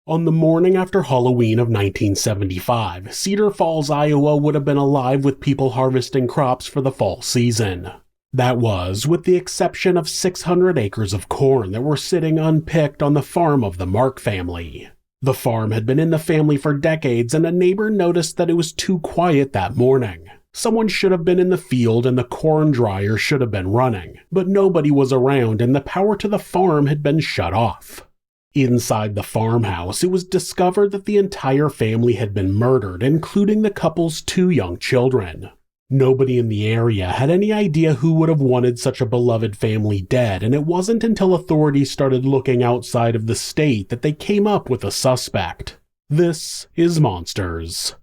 On the morning after Halloween of 1975, Cedar Falls, Iowa would have been alive with people harvesting crops for the fall season. That was, with the exception of 600 acres of corn that were sitting unpicked on the farm of the Mark family. The farm had been in the family for decades, and a neighbor noticed that it was too quiet that morning. Someone should have been in the field and the corn dryer should have been running, but nobody was around and the power to the farm had been shut off. Inside the farmhouse, it was discovered that the entire family had been murdered, including the couple's 2 young children. Nobody in the area had any idea who would have wanted such a beloved family dead, and it wasn't until authorities started looking outside of the state that they came up with a suspect. This is Monsters.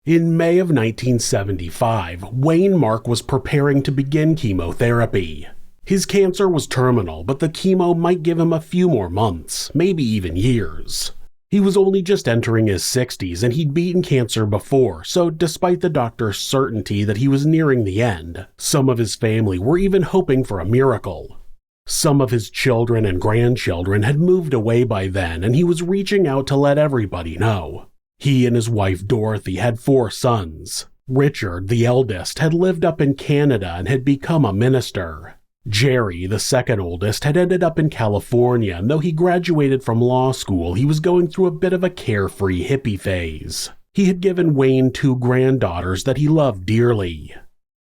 In May of 1975, Wayne Mark was preparing to begin chemotherapy. His cancer was terminal, but the chemo might give him a few more months, maybe even years. He was only just entering his 60s and he'd beaten cancer before, so despite the doctor's certainty that he was nearing the end, some of his family were even hoping for a miracle. Some of his children and grandchildren had moved away by then, and he was reaching out to let everybody know. He and his wife Dorothy had 4 sons. Richard, the eldest, had lived up in Canada and had become a minister. Jerry, the second oldest, had ended up in California, and though he graduated from law school, he was going through a bit of a carefree hippie phase. He had given Wayne 2 granddaughters that he loved dearly.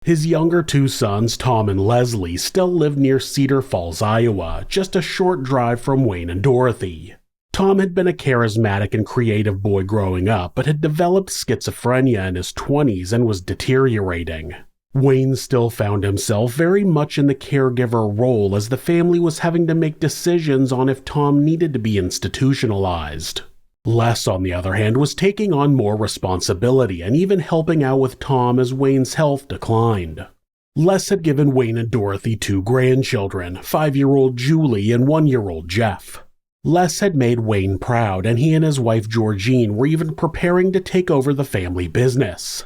His younger 2 sons, Tom and Leslie, still lived near Cedar Falls, Iowa, just a short drive from Wayne and Dorothy. Tom had been a charismatic and creative boy growing up, but had developed schizophrenia in his 20s and was deteriorating. Wayne still found himself very much in the caregiver role as the family was having to make decisions on if Tom needed to be institutionalized. Les, on the other hand, was taking on more responsibility and even helping out with Tom as Wayne's health declined. Les had given Wayne and Dorothy 2 grandchildren, 5-year-old Julie and 1-year-old Jeff. Les had made Wayne proud, and he and his wife Georgine were even preparing to take over the family business.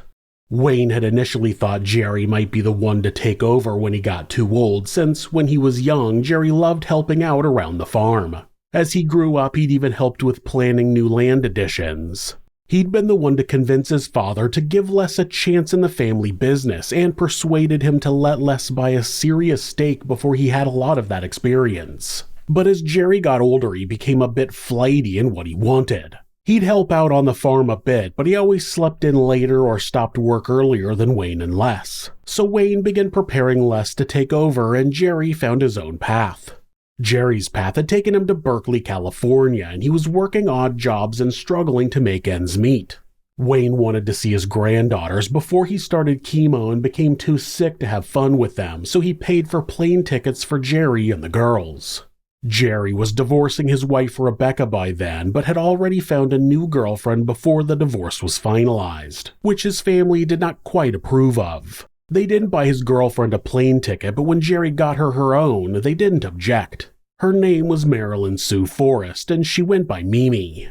Wayne had initially thought Jerry might be the one to take over when he got too old, since when he was young, Jerry loved helping out around the farm. As he grew up, he'd even helped with planning new land additions. He'd been the one to convince his father to give Les a chance in the family business and persuaded him to let Les buy a serious stake before he had a lot of that experience. But as Jerry got older, he became a bit flighty in what he wanted. He'd help out on the farm a bit, but he always slept in later or stopped work earlier than Wayne and Les. So Wayne began preparing Les to take over, and Jerry found his own path. Jerry's path had taken him to Berkeley, California, and he was working odd jobs and struggling to make ends meet. Wayne wanted to see his granddaughters before he started chemo and became too sick to have fun with them, so he paid for plane tickets for Jerry and the girls. Jerry was divorcing his wife Rebecca by then, but had already found a new girlfriend before the divorce was finalized, which his family did not quite approve of. They didn't buy his girlfriend a plane ticket, but when Jerry got her own, they didn't object. Her name was Marilyn Sue Forrest, and she went by Mimi.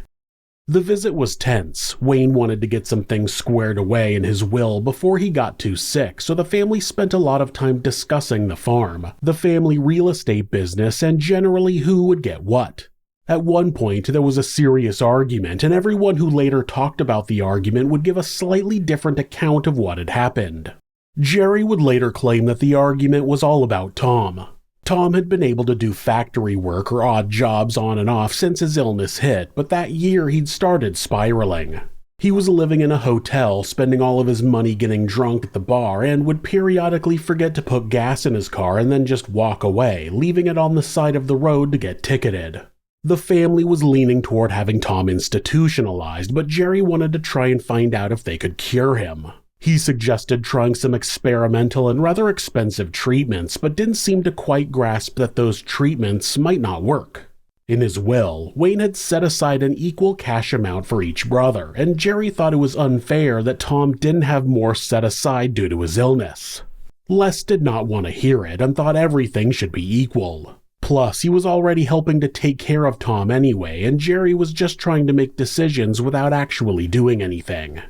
The visit was tense. Wayne wanted to get some things squared away in his will before he got too sick, so the family spent a lot of time discussing the farm, the family real estate business, and generally who would get what. At one point, there was a serious argument, and everyone who later talked about the argument would give a slightly different account of what had happened. Jerry would later claim that the argument was all about Tom. Tom had been able to do factory work or odd jobs on and off since his illness hit, but that year he'd started spiraling. He was living in a hotel, spending all of his money getting drunk at the bar, and would periodically forget to put gas in his car and then just walk away, leaving it on the side of the road to get ticketed. The family was leaning toward having Tom institutionalized, but Jerry wanted to try and find out if they could cure him. He suggested trying some experimental and rather expensive treatments, but didn't seem to quite grasp that those treatments might not work. In his will, Wayne had set aside an equal cash amount for each brother, and Jerry thought it was unfair that Tom didn't have more set aside due to his illness. Les did not want to hear it and thought everything should be equal. Plus, he was already helping to take care of Tom anyway, and Jerry was just trying to make decisions without actually doing anything.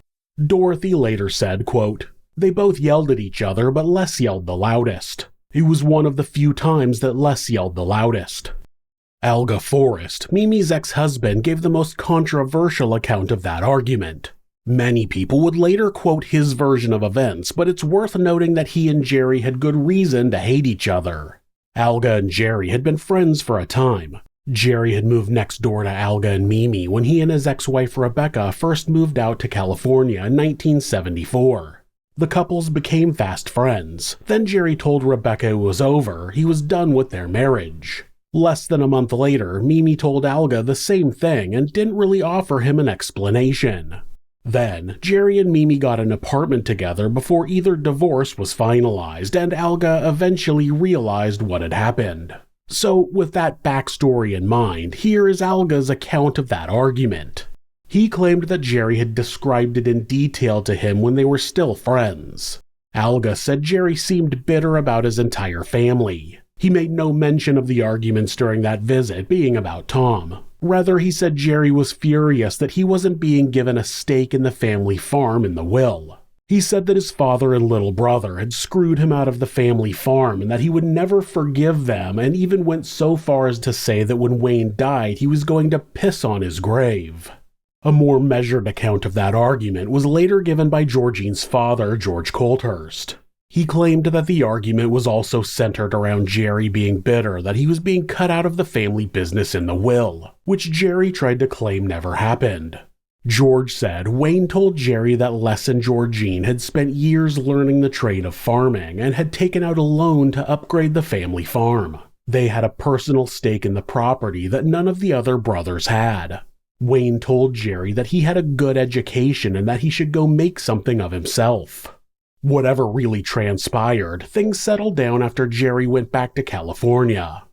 Dorothy later said, quote, "They both yelled at each other, but Les yelled the loudest. It was one of the few times that Les yelled the loudest." Alga Forrest, Mimi's ex-husband, gave the most controversial account of that argument. Many people would later quote his version of events, but it's worth noting that he and Jerry had good reason to hate each other. Alga and Jerry had been friends for a time. Jerry had moved next door to Alga and Mimi when he and his ex-wife Rebecca first moved out to California in 1974. The couples became fast friends. Then Jerry told Rebecca it was over, he was done with their marriage. Less than a month later, Mimi told Alga the same thing and didn't really offer him an explanation. Then, Jerry and Mimi got an apartment together before either divorce was finalized, and Alga eventually realized what had happened. So, with that backstory in mind, here is Alga's account of that argument. He claimed that Jerry had described it in detail to him when they were still friends. Alga said Jerry seemed bitter about his entire family. He made no mention of the arguments during that visit being about Tom. Rather, he said Jerry was furious that he wasn't being given a stake in the family farm in the will. He said that his father and little brother had screwed him out of the family farm and that he would never forgive them, and even went so far as to say that when Wayne died he was going to piss on his grave. A more measured account of that argument was later given by Georgine's father, George Colthurst. He claimed that the argument was also centered around Jerry being bitter that he was being cut out of the family business in the will, which Jerry tried to claim never happened. George said Wayne told Jerry that Les and Georgine had spent years learning the trade of farming and had taken out a loan to upgrade the family farm. They had a personal stake in the property that none of the other brothers had. Wayne told Jerry that he had a good education and that he should go make something of himself. Whatever really transpired, things settled down after Jerry went back to California.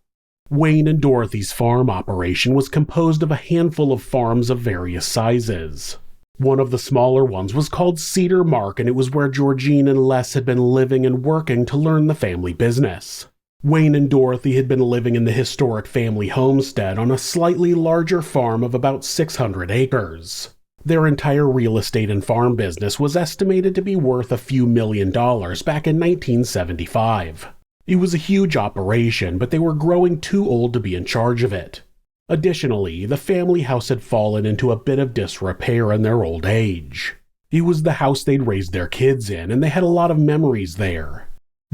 Wayne and Dorothy's farm operation was composed of a handful of farms of various sizes. One of the smaller ones was called Cedar Mark, and it was where Georgine and Les had been living and working to learn the family business. Wayne and Dorothy had been living in the historic family homestead on a slightly larger farm of about 600 acres. Their entire real estate and farm business was estimated to be worth a few $1 million back in 1975. It was a huge operation, but they were growing too old to be in charge of it. Additionally, the family house had fallen into a bit of disrepair in their old age. It was the house they'd raised their kids in, and they had a lot of memories there.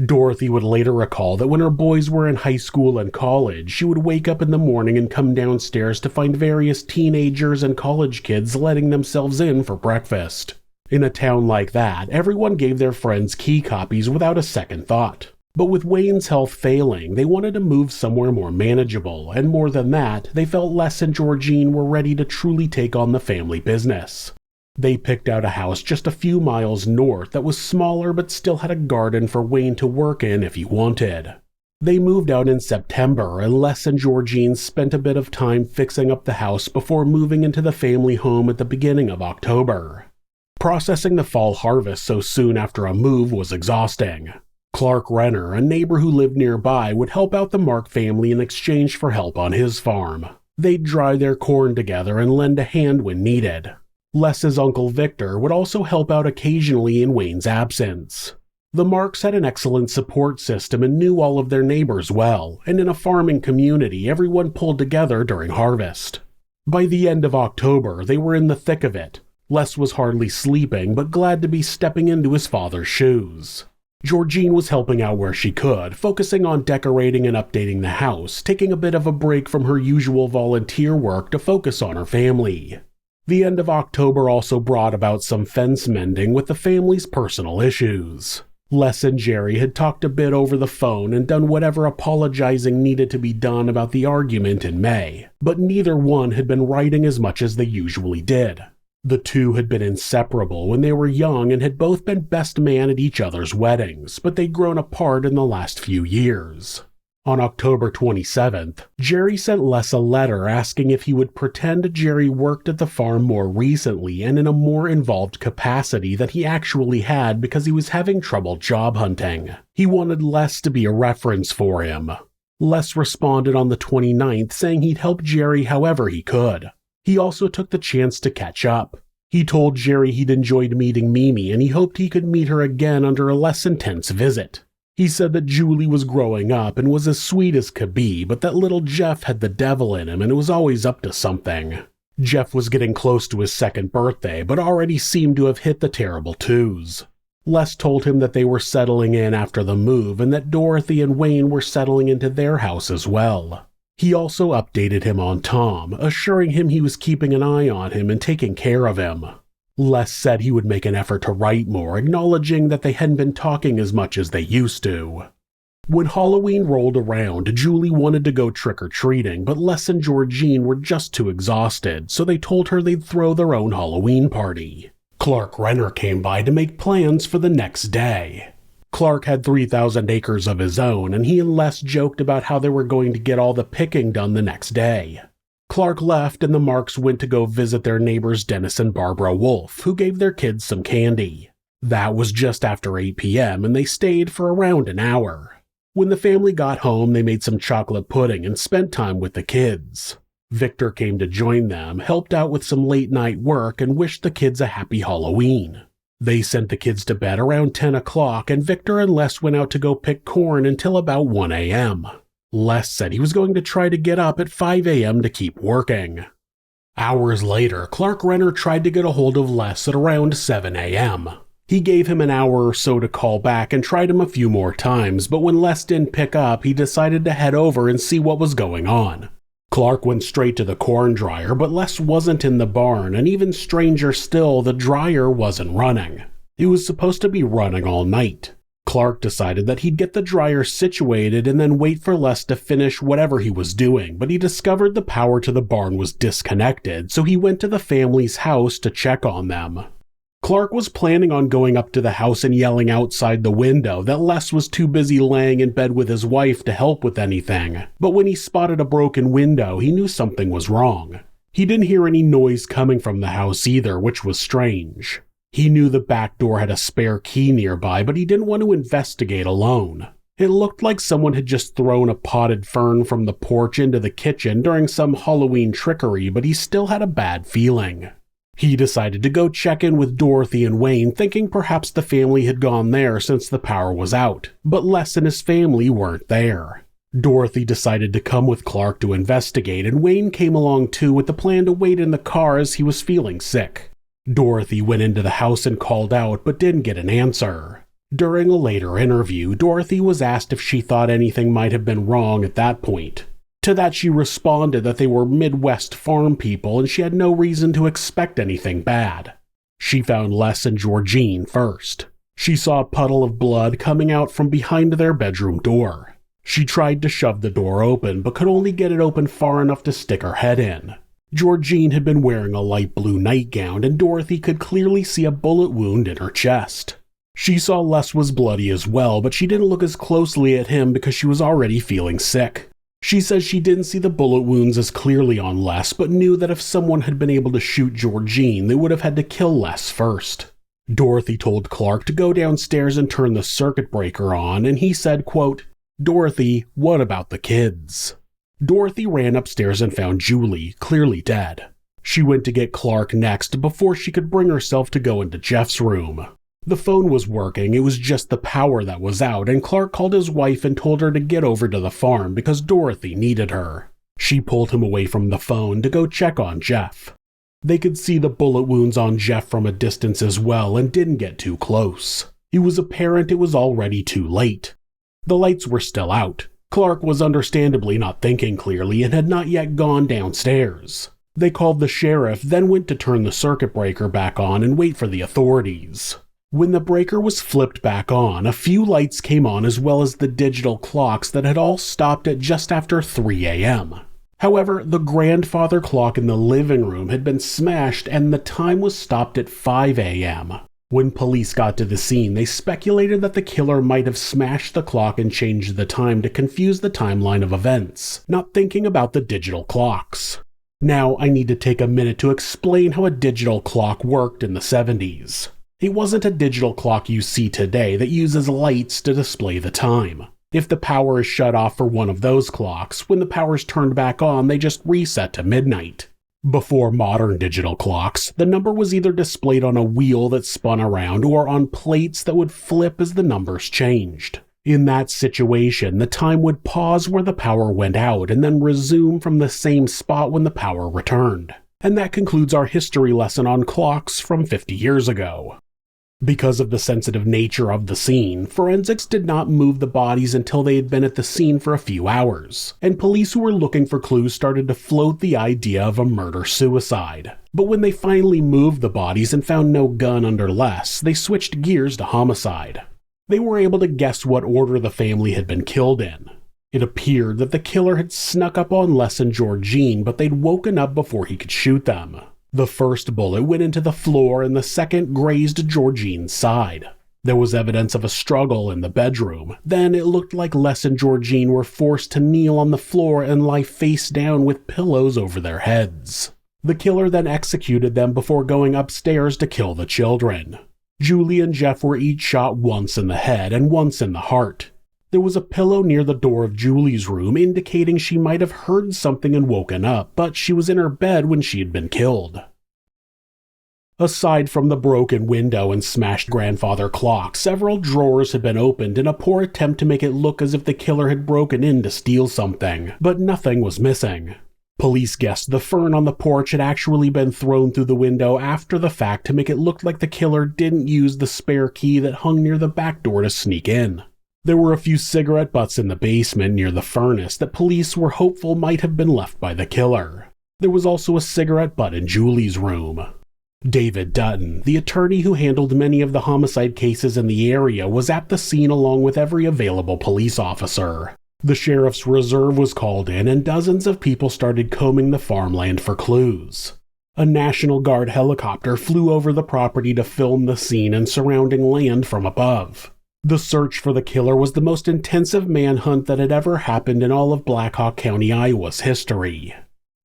Dorothy would later recall that when her boys were in high school and college, she would wake up in the morning and come downstairs to find various teenagers and college kids letting themselves in for breakfast. In a town like that, everyone gave their friends key copies without a second thought. But with Wayne's health failing, they wanted to move somewhere more manageable, and more than that, they felt Les and Georgine were ready to truly take on the family business. They picked out a house just a few miles north that was smaller but still had a garden for Wayne to work in if he wanted. They moved out in September, and Les and Georgine spent a bit of time fixing up the house before moving into the family home at the beginning of October. Processing the fall harvest so soon after a move was exhausting. Clark Renner, a neighbor who lived nearby, would help out the Mark family in exchange for help on his farm. They'd dry their corn together and lend a hand when needed. Les's uncle Victor would also help out occasionally in Wayne's absence. The Marks had an excellent support system and knew all of their neighbors well, and in a farming community, everyone pulled together during harvest. By the end of October, they were in the thick of it. Les was hardly sleeping, but glad to be stepping into his father's shoes. Georgine was helping out where she could, focusing on decorating and updating the house, taking a bit of a break from her usual volunteer work to focus on her family. The end of October also brought about some fence mending with the family's personal issues. Les and Jerry had talked a bit over the phone and done whatever apologizing needed to be done about the argument in May, but neither one had been writing as much as they usually did. The two had been inseparable when they were young and had both been best man at each other's weddings, but they'd grown apart in the last few years. On October 27th, Jerry sent Les a letter asking if he would pretend Jerry worked at the farm more recently and in a more involved capacity that he actually had because he was having trouble job hunting. He wanted Les to be a reference for him. Les responded on the 29th saying he'd help Jerry however he could. He also took the chance to catch up. He told Jerry he'd enjoyed meeting Mimi and he hoped he could meet her again under a less intense visit. He said that Julie was growing up and was as sweet as could be, but that little Jeff had the devil in him and was always up to something. Jeff was getting close to his second birthday, but already seemed to have hit the terrible twos. Les told him that they were settling in after the move and that Dorothy and Wayne were settling into their house as well. He also updated him on Tom, assuring him he was keeping an eye on him and taking care of him. Les said he would make an effort to write more, acknowledging that they hadn't been talking as much as they used to. When Halloween rolled around, Julie wanted to go trick-or-treating, but Les and Georgine were just too exhausted, so they told her they'd throw their own Halloween party. Clark Renner came by to make plans for the next day. Clark had 3,000 acres of his own, and he and Les joked about how they were going to get all the picking done the next day. Clark left and the Marks went to go visit their neighbors Dennis and Barbara Wolf, who gave their kids some candy. That was just after 8 p.m. and they stayed for around an hour. When the family got home, they made some chocolate pudding and spent time with the kids. Victor came to join them, helped out with some late-night work, and wished the kids a happy Halloween. They sent the kids to bed around 10 o'clock, and Victor and Les went out to go pick corn until about 1 a.m. Les said he was going to try to get up at 5 a.m. to keep working. Hours later, Clark Renner tried to get a hold of Les at around 7 a.m. He gave him an hour or so to call back and tried him a few more times, but when Les didn't pick up, he decided to head over and see what was going on. Clark went straight to the corn dryer, but Les wasn't in the barn, and even stranger still, the dryer wasn't running. It was supposed to be running all night. Clark decided that he'd get the dryer situated and then wait for Les to finish whatever he was doing, but he discovered the power to the barn was disconnected, so he went to the family's house to check on them. Clark was planning on going up to the house and yelling outside the window that Les was too busy laying in bed with his wife to help with anything, but when he spotted a broken window, he knew something was wrong. He didn't hear any noise coming from the house either, which was strange. He knew the back door had a spare key nearby, but he didn't want to investigate alone. It looked like someone had just thrown a potted fern from the porch into the kitchen during some Halloween trickery, but he still had a bad feeling. He decided to go check in with Dorothy and Wayne, thinking perhaps the family had gone there since the power was out, but Les and his family weren't there. Dorothy decided to come with Clark to investigate, and Wayne came along too with the plan to wait in the car as he was feeling sick. Dorothy went into the house and called out, but didn't get an answer. During a later interview, Dorothy was asked if she thought anything might have been wrong at that point. To that she responded that they were Midwest farm people and she had no reason to expect anything bad. She found Les and Georgine first. She saw a puddle of blood coming out from behind their bedroom door. She tried to shove the door open, but could only get it open far enough to stick her head in. Georgine had been wearing a light blue nightgown, and Dorothy could clearly see a bullet wound in her chest. She saw Les was bloody as well, but she didn't look as closely at him because she was already feeling sick. She says she didn't see the bullet wounds as clearly on Les, but knew that if someone had been able to shoot Georgine, they would have had to kill Les first. Dorothy told Clark to go downstairs and turn the circuit breaker on, and he said, quote, "Dorothy, what about the kids?" Dorothy ran upstairs and found Julie, clearly dead. She went to get Clark next before she could bring herself to go into Jeff's room. The phone was working, it was just the power that was out, and Clark called his wife and told her to get over to the farm because Dorothy needed her. She pulled him away from the phone to go check on Jeff. They could see the bullet wounds on Jeff from a distance as well and didn't get too close. It was apparent it was already too late. The lights were still out. Clark was understandably not thinking clearly and had not yet gone downstairs. They called the sheriff, then went to turn the circuit breaker back on and wait for the authorities. When the breaker was flipped back on, a few lights came on as well as the digital clocks that had all stopped at just after 3 a.m. However, the grandfather clock in the living room had been smashed and the time was stopped at 5 a.m. When police got to the scene, they speculated that the killer might have smashed the clock and changed the time to confuse the timeline of events, not thinking about the digital clocks. Now, I need to take a minute to explain how a digital clock worked in the 70s. It wasn't a digital clock you see today that uses lights to display the time. If the power is shut off for one of those clocks, when the power is turned back on, they just reset to midnight. Before modern digital clocks, the number was either displayed on a wheel that spun around or on plates that would flip as the numbers changed. In that situation, the time would pause where the power went out and then resume from the same spot when the power returned. And that concludes our history lesson on clocks from 50 years ago. Because of the sensitive nature of the scene, forensics did not move the bodies until they had been at the scene for a few hours, and police who were looking for clues started to float the idea of a murder-suicide. But when they finally moved the bodies and found no gun under Les, they switched gears to homicide. They were able to guess what order the family had been killed in. It appeared that the killer had snuck up on Les and Georgine, but they'd woken up before he could shoot them. The first bullet went into the floor and the second grazed Georgine's side. There was evidence of a struggle in the bedroom. Then it looked like Les and Georgine were forced to kneel on the floor and lie face down with pillows over their heads. The killer then executed them before going upstairs to kill the children. Julie and Jeff were each shot once in the head and once in the heart. There was a pillow near the door of Julie's room indicating she might have heard something and woken up, but she was in her bed when she had been killed. Aside from the broken window and smashed grandfather clock, several drawers had been opened in a poor attempt to make it look as if the killer had broken in to steal something, but nothing was missing. Police guessed the fern on the porch had actually been thrown through the window after the fact to make it look like the killer didn't use the spare key that hung near the back door to sneak in. There were a few cigarette butts in the basement near the furnace that police were hopeful might have been left by the killer. There was also a cigarette butt in Julie's room. David Dutton, the attorney who handled many of the homicide cases in the area, was at the scene along with every available police officer. The sheriff's reserve was called in and dozens of people started combing the farmland for clues. A National Guard helicopter flew over the property to film the scene and surrounding land from above. The search for the killer was the most intensive manhunt that had ever happened in all of Black Hawk County, Iowa's history.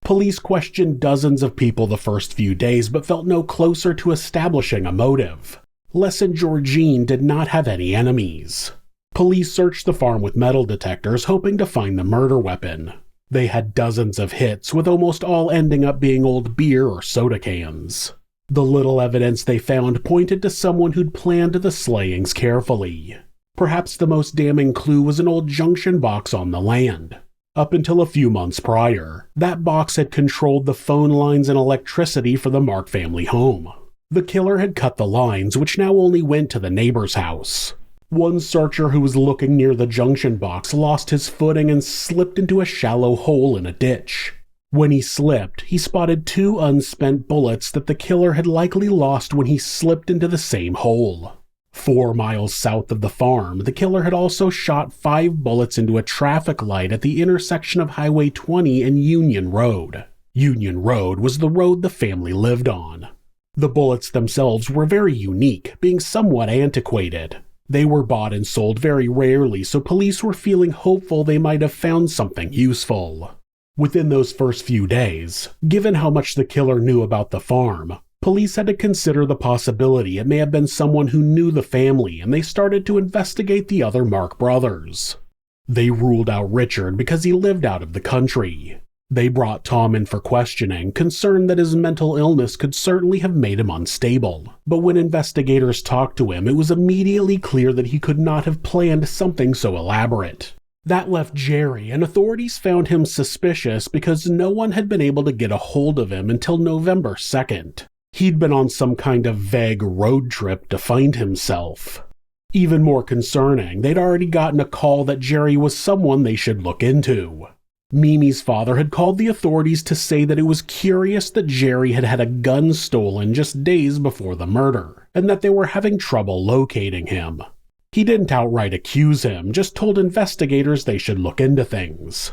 Police questioned dozens of people the first few days but felt no closer to establishing a motive. Les and Georgine did not have any enemies. Police searched the farm with metal detectors hoping to find the murder weapon. They had dozens of hits, with almost all ending up being old beer or soda cans. The little evidence they found pointed to someone who'd planned the slayings carefully. Perhaps the most damning clue was an old junction box on the land. Up until a few months prior, that box had controlled the phone lines and electricity for the Mark family home. The killer had cut the lines, which now only went to the neighbor's house. One searcher who was looking near the junction box lost his footing and slipped into a shallow hole in a ditch. When he slipped, he spotted 2 unspent bullets that the killer had likely lost when he slipped into the same hole. 4 miles south of the farm, the killer had also shot 5 bullets into a traffic light at the intersection of Highway 20 and Union Road. Union Road was the road the family lived on. The bullets themselves were very unique, being somewhat antiquated. They were bought and sold very rarely, so police were feeling hopeful they might have found something useful. Within those first few days, given how much the killer knew about the farm, police had to consider the possibility it may have been someone who knew the family, and they started to investigate the other Mark brothers. They ruled out Richard because he lived out of the country. They brought Tom in for questioning, concerned that his mental illness could certainly have made him unstable. But when investigators talked to him, it was immediately clear that he could not have planned something so elaborate. That left Jerry, and authorities found him suspicious because no one had been able to get a hold of him until November 2nd. He'd been on some kind of vague road trip to find himself. Even more concerning, they'd already gotten a call that Jerry was someone they should look into. Mimi's father had called the authorities to say that it was curious that Jerry had had a gun stolen just days before the murder, and that they were having trouble locating him. He didn't outright accuse him, just told investigators they should look into things.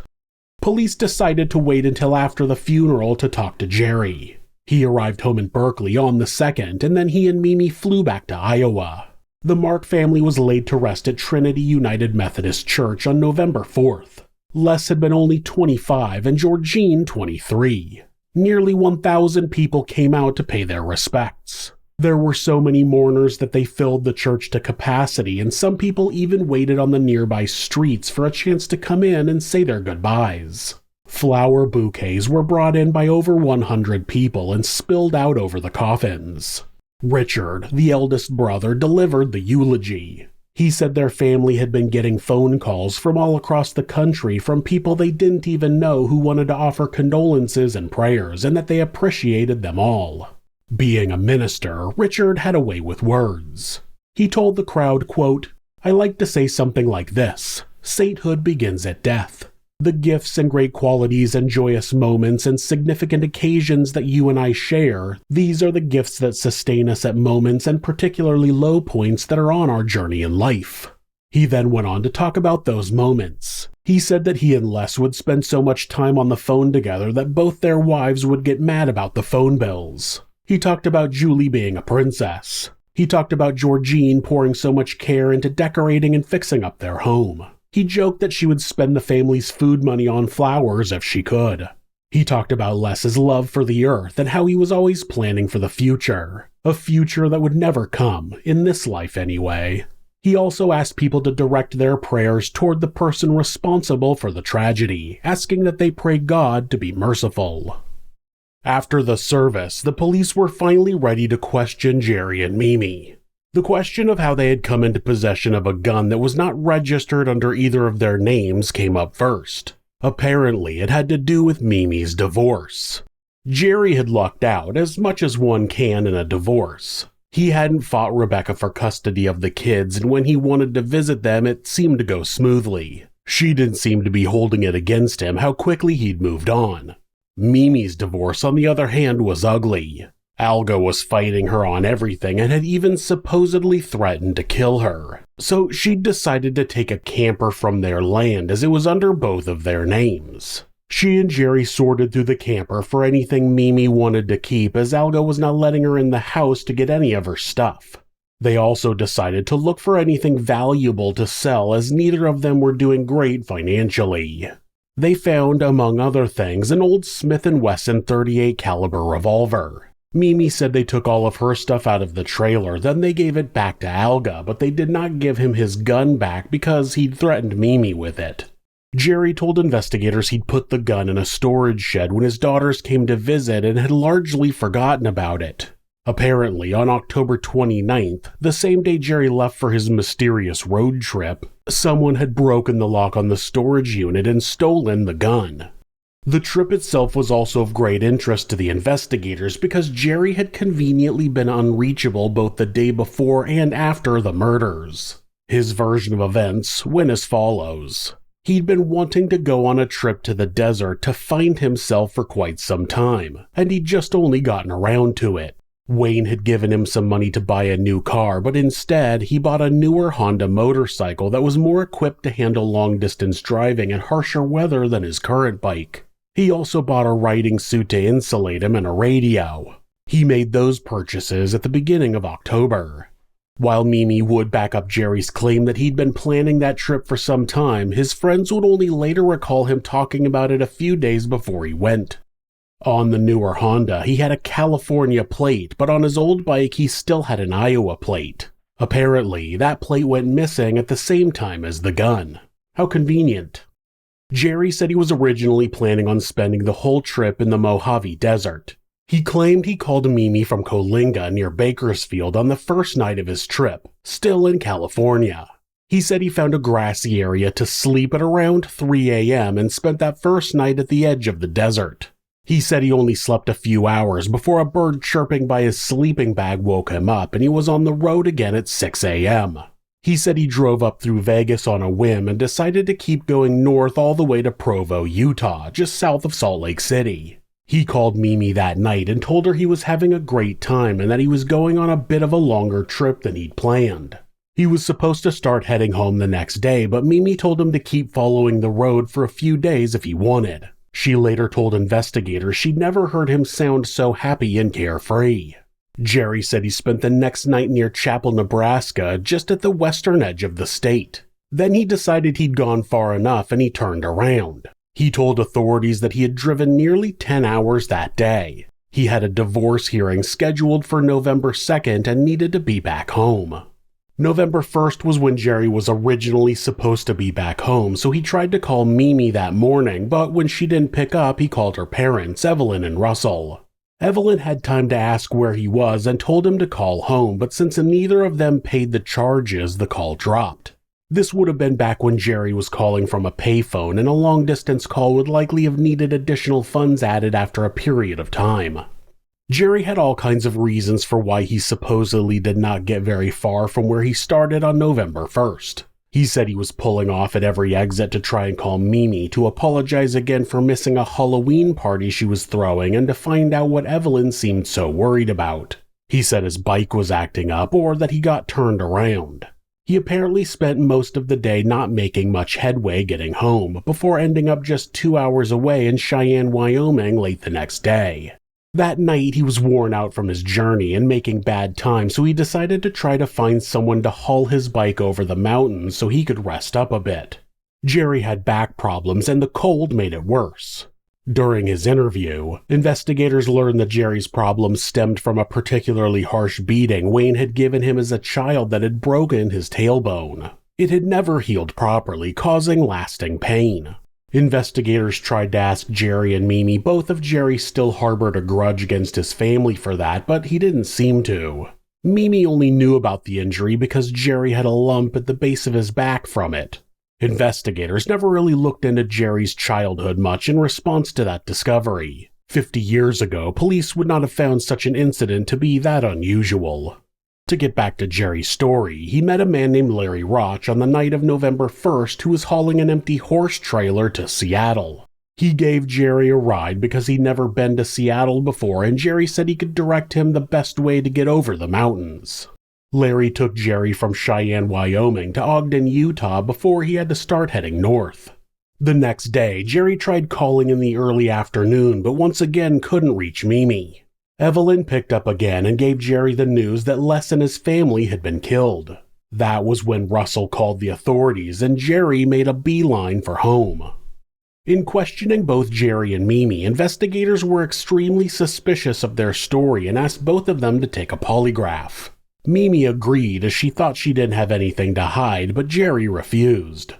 Police decided to wait until after the funeral to talk to Jerry. He arrived home in Berkeley on the 2nd, and then he and Mimi flew back to Iowa. The Mark family was laid to rest at Trinity United Methodist Church on November 4th. Les had been only 25 and Georgine 23. Nearly 1,000 people came out to pay their respects. There were so many mourners that they filled the church to capacity, and some people even waited on the nearby streets for a chance to come in and say their goodbyes. Flower bouquets were brought in by over 100 people and spilled out over the coffins. Richard, the eldest brother, delivered the eulogy. He said their family had been getting phone calls from all across the country from people they didn't even know who wanted to offer condolences and prayers, and that they appreciated them all. Being a minister, Richard had a way with words. He told the crowd, quote, "I like to say something like this: sainthood begins at death. The gifts and great qualities and joyous moments and significant occasions that you and I share, these are the gifts that sustain us at moments and particularly low points that are on our journey in life." He then went on to talk about those moments. He said that he and Les would spend so much time on the phone together that both their wives would get mad about the phone bills. He talked about Julie being a princess. He talked about Georgine pouring so much care into decorating and fixing up their home. He joked that she would spend the family's food money on flowers if she could. He talked about Les's love for the earth and how he was always planning for the future, a future that would never come, in this life anyway. He also asked people to direct their prayers toward the person responsible for the tragedy, asking that they pray God to be merciful. After the service, the police were finally ready to question Jerry and Mimi. The question of how they had come into possession of a gun that was not registered under either of their names came up first. Apparently, it had to do with Mimi's divorce. Jerry had lucked out, as much as one can in a divorce. He hadn't fought Rebecca for custody of the kids, and when he wanted to visit them, it seemed to go smoothly. She didn't seem to be holding it against him how quickly he'd moved on. Mimi's divorce, on the other hand, was ugly. Alga was fighting her on everything and had even supposedly threatened to kill her. So she'd decided to take a camper from their land as it was under both of their names. She and Jerry sorted through the camper for anything Mimi wanted to keep, as Alga was not letting her in the house to get any of her stuff. They also decided to look for anything valuable to sell, as neither of them were doing great financially. They found, among other things, an old Smith & Wesson .38 caliber revolver. Mimi said they took all of her stuff out of the trailer, then they gave it back to Alga, but they did not give him his gun back because he'd threatened Mimi with it. Jerry told investigators he'd put the gun in a storage shed when his daughters came to visit and had largely forgotten about it. Apparently, on October 29th, the same day Jerry left for his mysterious road trip, someone had broken the lock on the storage unit and stolen the gun. The trip itself was also of great interest to the investigators because Jerry had conveniently been unreachable both the day before and after the murders. His version of events went as follows. He'd been wanting to go on a trip to the desert to find himself for quite some time, and he'd just only gotten around to it. Wayne had given him some money to buy a new car, but instead he bought a newer Honda motorcycle that was more equipped to handle long-distance driving and harsher weather than his current bike. He also bought a riding suit to insulate him and a radio. He made those purchases at the beginning of October. While Mimi would back up Jerry's claim that he'd been planning that trip for some time, his friends would only later recall him talking about it a few days before he went. On the newer Honda, he had a California plate, but on his old bike he still had an Iowa plate. Apparently, that plate went missing at the same time as the gun. How convenient. Jerry said he was originally planning on spending the whole trip in the Mojave Desert. He claimed he called Mimi from Coalinga near Bakersfield on the first night of his trip, still in California. He said he found a grassy area to sleep at around 3 a.m. and spent that first night at the edge of the desert. He said he only slept a few hours before a bird chirping by his sleeping bag woke him up, and he was on the road again at 6 a.m. He said he drove up through Vegas on a whim and decided to keep going north all the way to Provo, Utah, just south of Salt Lake City. He called Mimi that night and told her he was having a great time and that he was going on a bit of a longer trip than he'd planned. He was supposed to start heading home the next day, but Mimi told him to keep following the road for a few days if he wanted. She later told investigators she'd never heard him sound so happy and carefree. Jerry said he spent the next night near Chapel, Nebraska, just at the western edge of the state. Then he decided he'd gone far enough and he turned around. He told authorities that he had driven nearly 10 hours that day. He had a divorce hearing scheduled for November 2nd and needed to be back home. November 1st was when Jerry was originally supposed to be back home, so he tried to call Mimi that morning, but when she didn't pick up, he called her parents, Evelyn and Russell. Evelyn had time to ask where he was and told him to call home, but since neither of them paid the charges, the call dropped. This would have been back when Jerry was calling from a payphone, and a long-distance call would likely have needed additional funds added after a period of time. Jerry had all kinds of reasons for why he supposedly did not get very far from where he started on November 1st. He said he was pulling off at every exit to try and call Mimi to apologize again for missing a Halloween party she was throwing and to find out what Evelyn seemed so worried about. He said his bike was acting up or that he got turned around. He apparently spent most of the day not making much headway getting home, before ending up just 2 hours away in Cheyenne, Wyoming late the next day. That night, he was worn out from his journey and making bad time, so he decided to try to find someone to haul his bike over the mountains so he could rest up a bit. Jerry had back problems and the cold made it worse. During his interview, investigators learned that Jerry's problems stemmed from a particularly harsh beating Wayne had given him as a child that had broken his tailbone. It had never healed properly, causing lasting pain. Investigators tried to ask Jerry and Mimi both if Jerry still harbored a grudge against his family for that, but he didn't seem to. Mimi only knew about the injury because Jerry had a lump at the base of his back from it. Investigators never really looked into Jerry's childhood much in response to that discovery. 50 years ago, police would not have found such an incident to be that unusual. To get back to Jerry's story, he met a man named Larry Roch on the night of November 1st who was hauling an empty horse trailer to Seattle. He gave Jerry a ride because he'd never been to Seattle before, and Jerry said he could direct him the best way to get over the mountains. Larry took Jerry from Cheyenne, Wyoming to Ogden, Utah before he had to start heading north. The next day, Jerry tried calling in the early afternoon, but once again couldn't reach Mimi. Evelyn picked up again and gave Jerry the news that Les and his family had been killed. That was when Russell called the authorities and Jerry made a beeline for home. In questioning both Jerry and Mimi, investigators were extremely suspicious of their story and asked both of them to take a polygraph. Mimi agreed as she thought she didn't have anything to hide, but Jerry refused.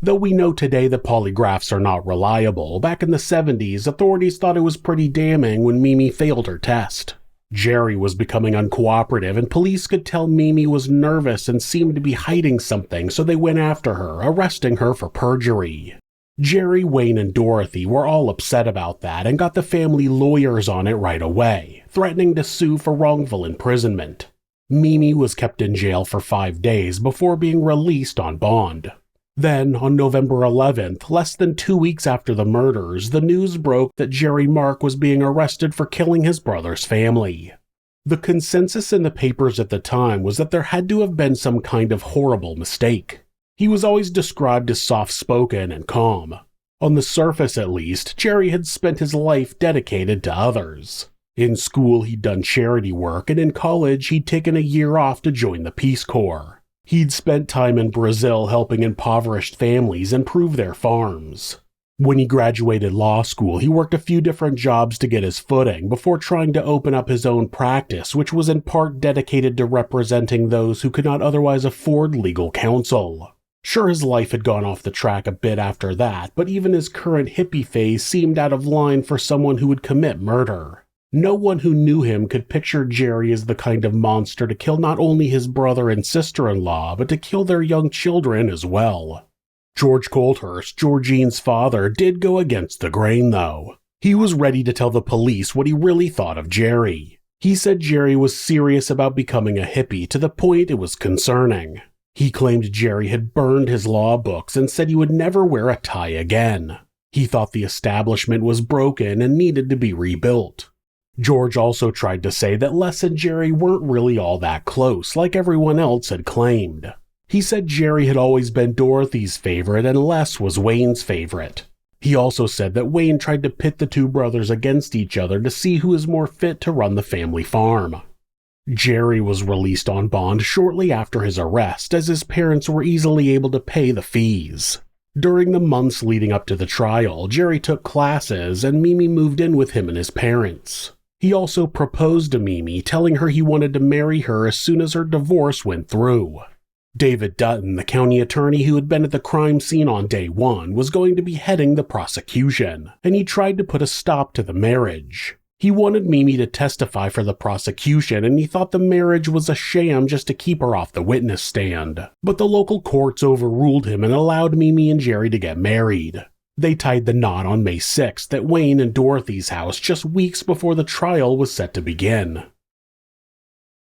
Though we know today that polygraphs are not reliable, back in the 70s, authorities thought it was pretty damning when Mimi failed her test. Jerry was becoming uncooperative, and police could tell Mimi was nervous and seemed to be hiding something, so they went after her, arresting her for perjury. Jerry, Wayne, and Dorothy were all upset about that and got the family lawyers on it right away, threatening to sue for wrongful imprisonment. Mimi was kept in jail for 5 days before being released on bond. Then, on November 11th, less than 2 weeks after the murders, the news broke that Jerry Mark was being arrested for killing his brother's family. The consensus in the papers at the time was that there had to have been some kind of horrible mistake. He was always described as soft-spoken and calm. On the surface, at least, Jerry had spent his life dedicated to others. In school, he'd done charity work, and in college, he'd taken a year off to join the Peace Corps. He'd spent time in Brazil helping impoverished families improve their farms. When he graduated law school, he worked a few different jobs to get his footing before trying to open up his own practice, which was in part dedicated to representing those who could not otherwise afford legal counsel. Sure, his life had gone off the track a bit after that, but even his current hippie phase seemed out of line for someone who would commit murder. No one who knew him could picture Jerry as the kind of monster to kill not only his brother and sister-in-law, but to kill their young children as well. George Colthurst, Georgine's father, did go against the grain, though. He was ready to tell the police what he really thought of Jerry. He said Jerry was serious about becoming a hippie to the point it was concerning. He claimed Jerry had burned his law books and said he would never wear a tie again. He thought the establishment was broken and needed to be rebuilt. George also tried to say that Les and Jerry weren't really all that close, like everyone else had claimed. He said Jerry had always been Dorothy's favorite and Les was Wayne's favorite. He also said that Wayne tried to pit the two brothers against each other to see who is more fit to run the family farm. Jerry was released on bond shortly after his arrest, as his parents were easily able to pay the fees. During the months leading up to the trial, Jerry took classes and Mimi moved in with him and his parents. He also proposed to Mimi, telling her he wanted to marry her as soon as her divorce went through. David Dutton, the county attorney who had been at the crime scene on day one, was going to be heading the prosecution, and he tried to put a stop to the marriage. He wanted Mimi to testify for the prosecution, and he thought the marriage was a sham just to keep her off the witness stand. But the local courts overruled him and allowed Mimi and Jerry to get married. They tied the knot on May 6th at Wayne and Dorothy's house just weeks before the trial was set to begin.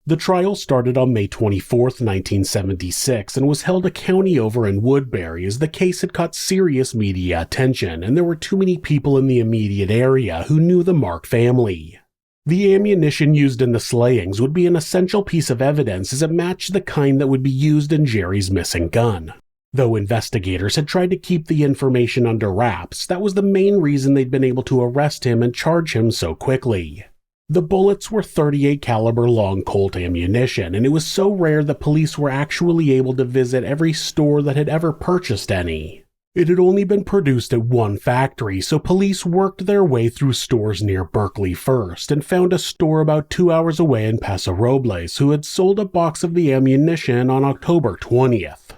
The trial started on May 24, 1976, and was held a county over in Woodbury as the case had caught serious media attention and there were too many people in the immediate area who knew the Mark family. The ammunition used in the slayings would be an essential piece of evidence as it matched the kind that would be used in Jerry's missing gun. Though investigators had tried to keep the information under wraps, that was the main reason they'd been able to arrest him and charge him so quickly. The bullets were .38 caliber long Colt ammunition, and it was so rare that police were actually able to visit every store that had ever purchased any. It had only been produced at one factory, so police worked their way through stores near Berkeley first and found a store about 2 hours away in Paso Robles who had sold a box of the ammunition on October 20th.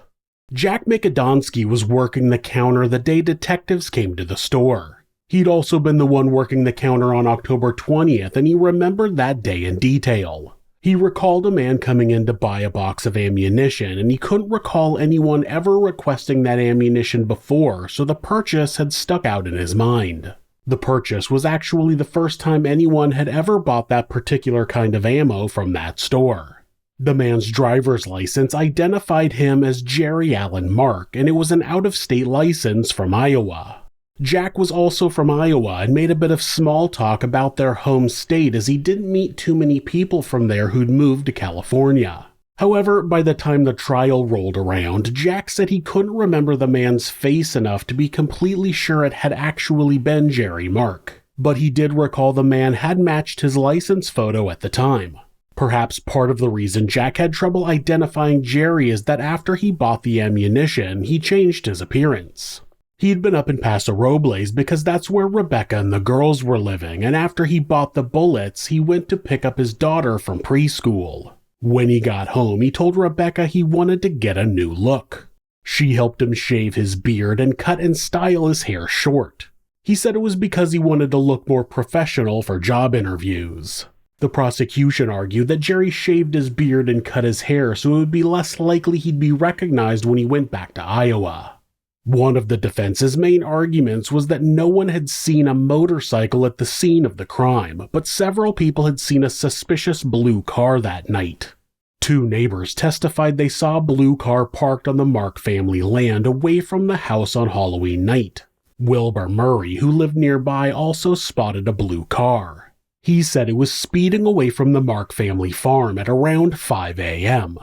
Jack Mikadonsky was working the counter the day detectives came to the store. He'd also been the one working the counter on October 20th, and he remembered that day in detail. He recalled a man coming in to buy a box of ammunition, and he couldn't recall anyone ever requesting that ammunition before, so the purchase had stuck out in his mind. The purchase was actually the first time anyone had ever bought that particular kind of ammo from that store. The man's driver's license identified him as Jerry Allen Mark, and it was an out-of-state license from Iowa. Jack was also from Iowa and made a bit of small talk about their home state as he didn't meet too many people from there who'd moved to California. However, by the time the trial rolled around, Jack said he couldn't remember the man's face enough to be completely sure it had actually been Jerry Mark. But he did recall the man had matched his license photo at the time. Perhaps part of the reason Jack had trouble identifying Jerry is that after he bought the ammunition, he changed his appearance. He'd been up in Paso Robles because that's where Rebecca and the girls were living, and after he bought the bullets, he went to pick up his daughter from preschool. When he got home, he told Rebecca he wanted to get a new look. She helped him shave his beard and cut and style his hair short. He said it was because he wanted to look more professional for job interviews. The prosecution argued that Jerry shaved his beard and cut his hair so it would be less likely he'd be recognized when he went back to Iowa. One of the defense's main arguments was that no one had seen a motorcycle at the scene of the crime, but several people had seen a suspicious blue car that night. Two neighbors testified they saw a blue car parked on the Mark family land away from the house on Halloween night. Wilbur Murray, who lived nearby, also spotted a blue car. He said it was speeding away from the Mark family farm at around 5 a.m.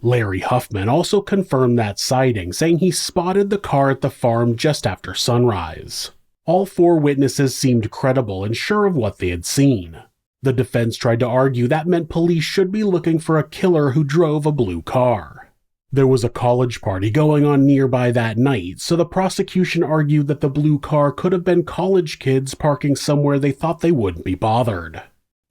Larry Huffman also confirmed that sighting, saying he spotted the car at the farm just after sunrise. All four witnesses seemed credible and sure of what they had seen. The defense tried to argue that meant police should be looking for a killer who drove a blue car. There was a college party going on nearby that night, so the prosecution argued that the blue car could have been college kids parking somewhere they thought they wouldn't be bothered.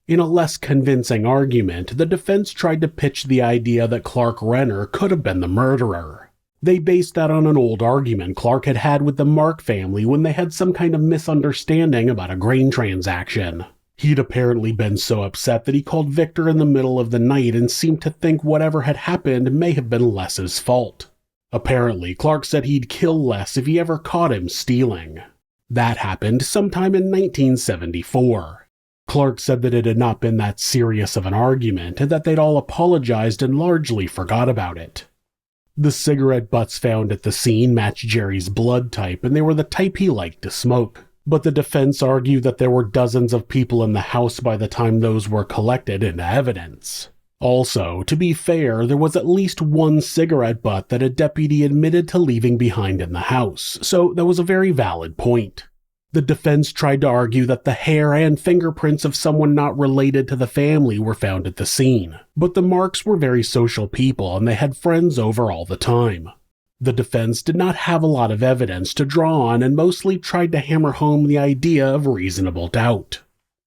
In a less convincing argument, the defense tried to pitch the idea that Clark Renner could have been the murderer. They based that on an old argument Clark had had with the Mark family when they had some kind of misunderstanding about a grain transaction. He'd apparently been so upset that he called Victor in the middle of the night and seemed to think whatever had happened may have been Les's fault. Apparently, Clark said he'd kill Les if he ever caught him stealing. That happened sometime in 1974. Clark said that it had not been that serious of an argument and that they'd all apologized and largely forgot about it. The cigarette butts found at the scene matched Jerry's blood type, and they were the type he liked to smoke. But the defense argued that there were dozens of people in the house by the time those were collected into evidence. Also, to be fair, there was at least one cigarette butt that a deputy admitted to leaving behind in the house, so that was a very valid point. The defense tried to argue that the hair and fingerprints of someone not related to the family were found at the scene, but the Marks were very social people and they had friends over all the time. The defense did not have a lot of evidence to draw on and mostly tried to hammer home the idea of reasonable doubt.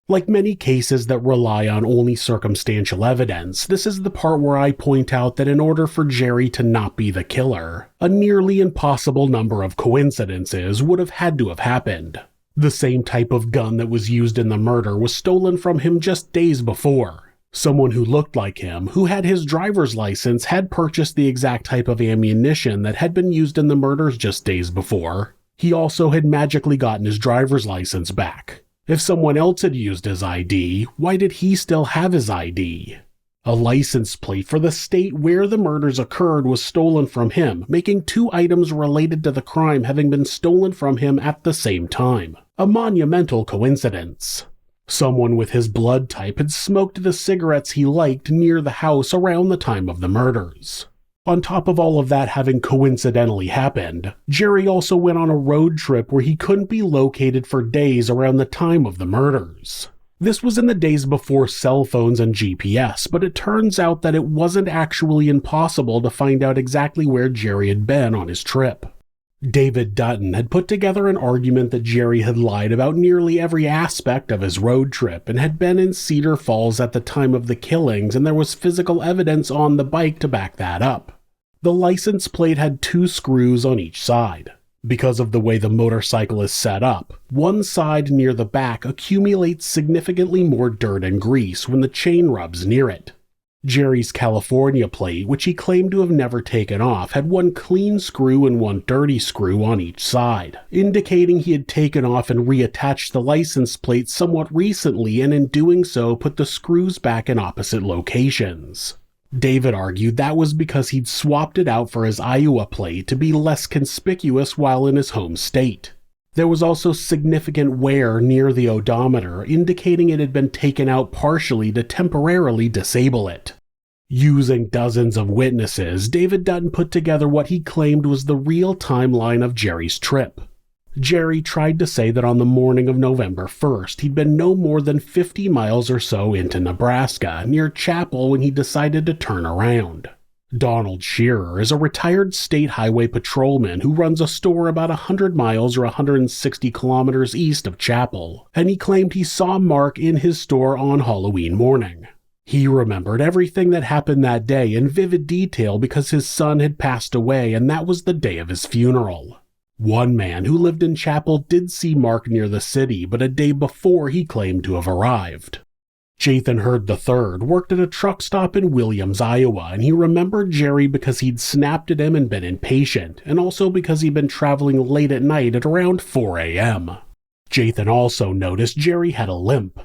Like many cases that rely on only circumstantial evidence, this is the part where I point out that in order for Jerry to not be the killer, a nearly impossible number of coincidences would have had to have happened. The same type of gun that was used in the murder was stolen from him just days before. Someone who looked like him, who had his driver's license, had purchased the exact type of ammunition that had been used in the murders just days before. He also had magically gotten his driver's license back. If someone else had used his ID, why did he still have his ID? A license plate for the state where the murders occurred was stolen from him, making two items related to the crime having been stolen from him at the same time. A monumental coincidence. Someone with his blood type had smoked the cigarettes he liked near the house around the time of the murders. On top of all of that having coincidentally happened, Jerry also went on a road trip where he couldn't be located for days around the time of the murders. This was in the days before cell phones and GPS, but it turns out that it wasn't actually impossible to find out exactly where Jerry had been on his trip. David Dutton had put together an argument that Jerry had lied about nearly every aspect of his road trip and had been in Cedar Falls at the time of the killings, and there was physical evidence on the bike to back that up. The license plate had two screws on each side. Because of the way the motorcycle is set up, one side near the back accumulates significantly more dirt and grease when the chain rubs near it. Jerry's California plate, which he claimed to have never taken off, had one clean screw and one dirty screw on each side, indicating he had taken off and reattached the license plate somewhat recently and in doing so put the screws back in opposite locations. David argued that was because he'd swapped it out for his Iowa plate to be less conspicuous while in his home state. There was also significant wear near the odometer, indicating it had been taken out partially to temporarily disable it. Using dozens of witnesses, David Dutton put together what he claimed was the real timeline of Jerry's trip. Jerry tried to say that on the morning of November 1st, he'd been no more than 50 miles or so into Nebraska, near Chapel, when he decided to turn around. Donald Shearer is a retired state highway patrolman who runs a store about 100 miles or 160 kilometers east of Chapel, and he claimed he saw Mark in his store on Halloween morning. He remembered everything that happened that day in vivid detail because his son had passed away and that was the day of his funeral. One man who lived in Chapel did see Mark near the city, but a day before he claimed to have arrived. Jathan Hurd III worked at a truck stop in Williams, Iowa, and he remembered Jerry because he'd snapped at him and been impatient, and also because he'd been traveling late at night at around 4 a.m. Jathan also noticed Jerry had a limp.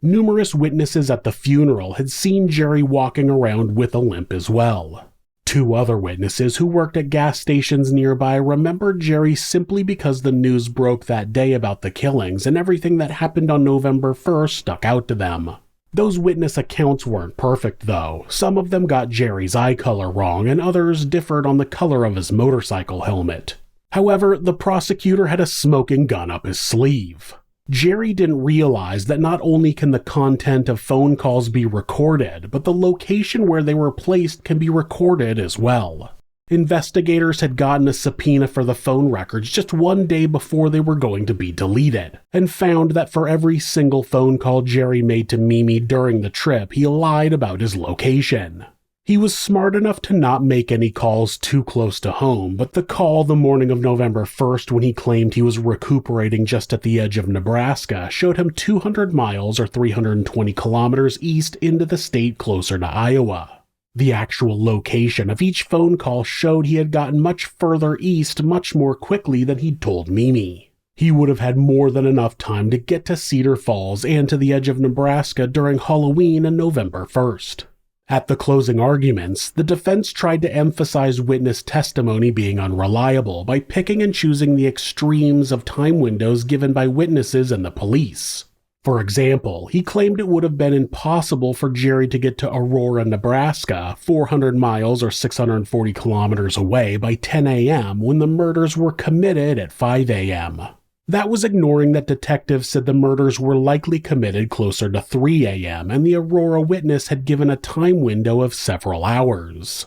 Numerous witnesses at the funeral had seen Jerry walking around with a limp as well. Two other witnesses who worked at gas stations nearby remembered Jerry simply because the news broke that day about the killings and everything that happened on November 1st stuck out to them. Those witness accounts weren't perfect though. Some of them got Jerry's eye color wrong and others differed on the color of his motorcycle helmet. However, the prosecutor had a smoking gun up his sleeve. Jerry didn't realize that not only can the content of phone calls be recorded, but the location where they were placed can be recorded as well. Investigators had gotten a subpoena for the phone records just one day before they were going to be deleted, and found that for every single phone call Jerry made to Mimi during the trip, he lied about his location. He was smart enough to not make any calls too close to home, but the call the morning of November 1st when he claimed he was recuperating just at the edge of Nebraska showed him 200 miles or 320 kilometers east into the state closer to Iowa. The actual location of each phone call showed he had gotten much further east much more quickly than he'd told Mimi. He would have had more than enough time to get to Cedar Falls and to the edge of Nebraska during Halloween and November 1st. At the closing arguments, the defense tried to emphasize witness testimony being unreliable by picking and choosing the extremes of time windows given by witnesses and the police. For example, he claimed it would have been impossible for Jerry to get to Aurora, Nebraska, 400 miles or 640 kilometers away by 10 a.m. when the murders were committed at 5 a.m. That was ignoring that detectives said the murders were likely committed closer to 3 a.m. and the Aurora witness had given a time window of several hours.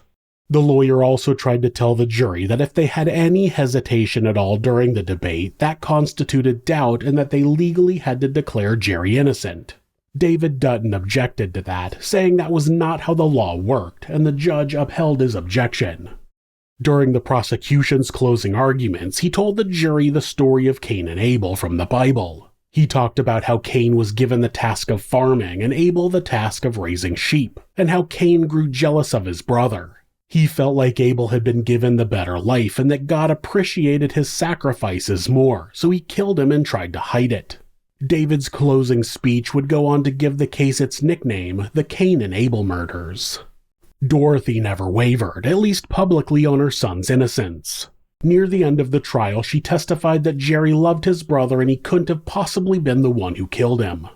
The lawyer also tried to tell the jury that if they had any hesitation at all during the debate, that constituted doubt and that they legally had to declare Jerry innocent. David Dutton objected to that, saying that was not how the law worked, and the judge upheld his objection. During the prosecution's closing arguments, he told the jury the story of Cain and Abel from the Bible. He talked about how Cain was given the task of farming and Abel the task of raising sheep, and how Cain grew jealous of his brother. He felt like Abel had been given the better life and that God appreciated his sacrifices more, so he killed him and tried to hide it. David's closing speech would go on to give the case its nickname, the Cain and Abel murders. Dorothy never wavered, at least publicly, on her son's innocence. Near the end of the trial, she testified that Jerry loved his brother and he couldn't have possibly been the one who killed him.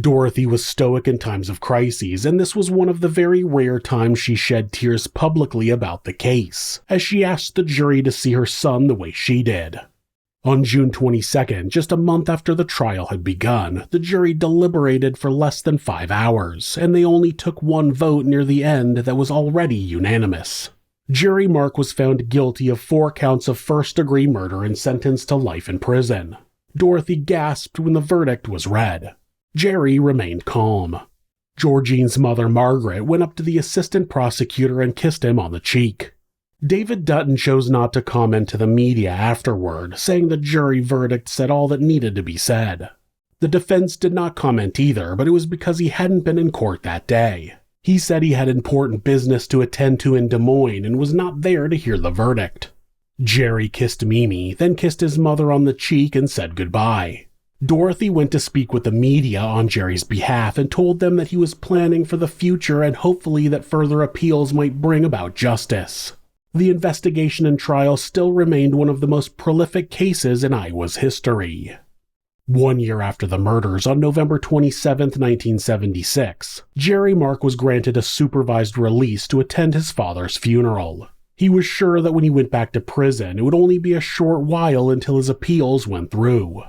Dorothy was stoic in times of crises, and this was one of the very rare times she shed tears publicly about the case, as she asked the jury to see her son the way she did. On June 22nd, just a month after the trial had begun, the jury deliberated for less than 5 hours, and they only took one vote near the end that was already unanimous. Jerry Mark was found guilty of 4 counts of first-degree murder and sentenced to life in prison. Dorothy gasped when the verdict was read. Jerry remained calm. Georgine's mother, Margaret, went up to the assistant prosecutor and kissed him on the cheek. David Dutton chose not to comment to the media afterward, saying the jury verdict said all that needed to be said. The defense did not comment either, but it was because he hadn't been in court that day. He said he had important business to attend to in Des Moines and was not there to hear the verdict. Jerry kissed Mimi, then kissed his mother on the cheek and said goodbye. Dorothy went to speak with the media on Jerry's behalf and told them that he was planning for the future and hopefully that further appeals might bring about justice. The investigation and trial still remained one of the most prolific cases in Iowa's history. 1 year after the murders, on November 27, 1976, Jerry Mark was granted a supervised release to attend his father's funeral. He was sure that when he went back to prison, it would only be a short while until his appeals went through.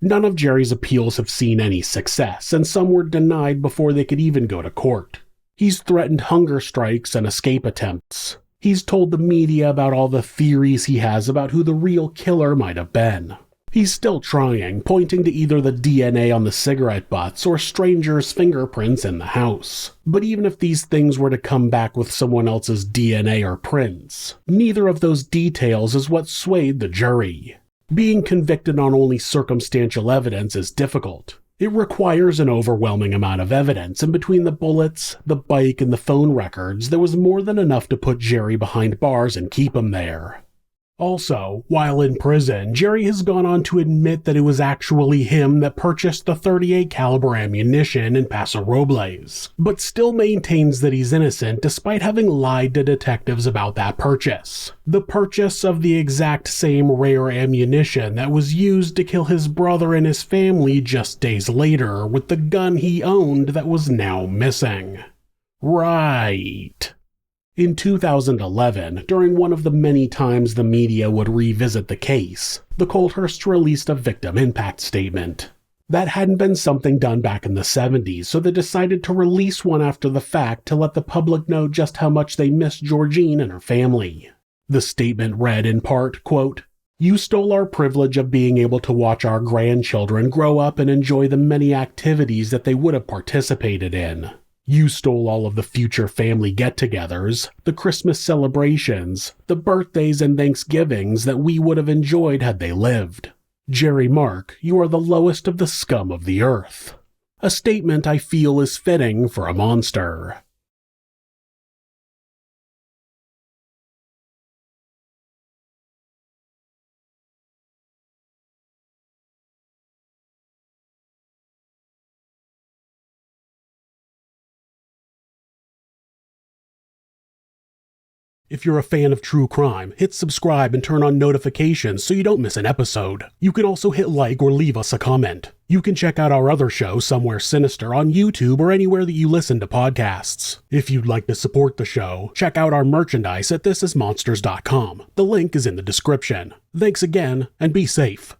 None of Jerry's appeals have seen any success, and some were denied before they could even go to court. He's threatened hunger strikes and escape attempts. He's told the media about all the theories he has about who the real killer might have been. He's still trying, pointing to either the DNA on the cigarette butts or strangers' fingerprints in the house. But even if these things were to come back with someone else's DNA or prints, neither of those details is what swayed the jury. Being convicted on only circumstantial evidence is difficult. It requires an overwhelming amount of evidence, and between the bullets, the bike, and the phone records, there was more than enough to put Jerry behind bars and keep him there. Also, while in prison, Jerry has gone on to admit that it was actually him that purchased the .38 caliber ammunition in Paso Robles, but still maintains that he's innocent despite having lied to detectives about that purchase. The purchase of the exact same rare ammunition that was used to kill his brother and his family just days later with the gun he owned that was now missing. Right. In 2011, during one of the many times the media would revisit the case, the Colthurst released a victim impact statement. That hadn't been something done back in the 70s, so they decided to release one after the fact to let the public know just how much they missed Georgine and her family. The statement read in part, quote, "You stole our privilege of being able to watch our grandchildren grow up and enjoy the many activities that they would have participated in. You stole all of the future family get-togethers, the Christmas celebrations, the birthdays and Thanksgivings that we would have enjoyed had they lived. Jerry Mark, you are the lowest of the scum of the earth." A statement I feel is fitting for a monster. If you're a fan of true crime, hit subscribe and turn on notifications so you don't miss an episode. You can also hit like or leave us a comment. You can check out our other show, Somewhere Sinister, on YouTube or anywhere that you listen to podcasts. If you'd like to support the show, check out our merchandise at thisismonsters.com. The link is in the description. Thanks again, and be safe.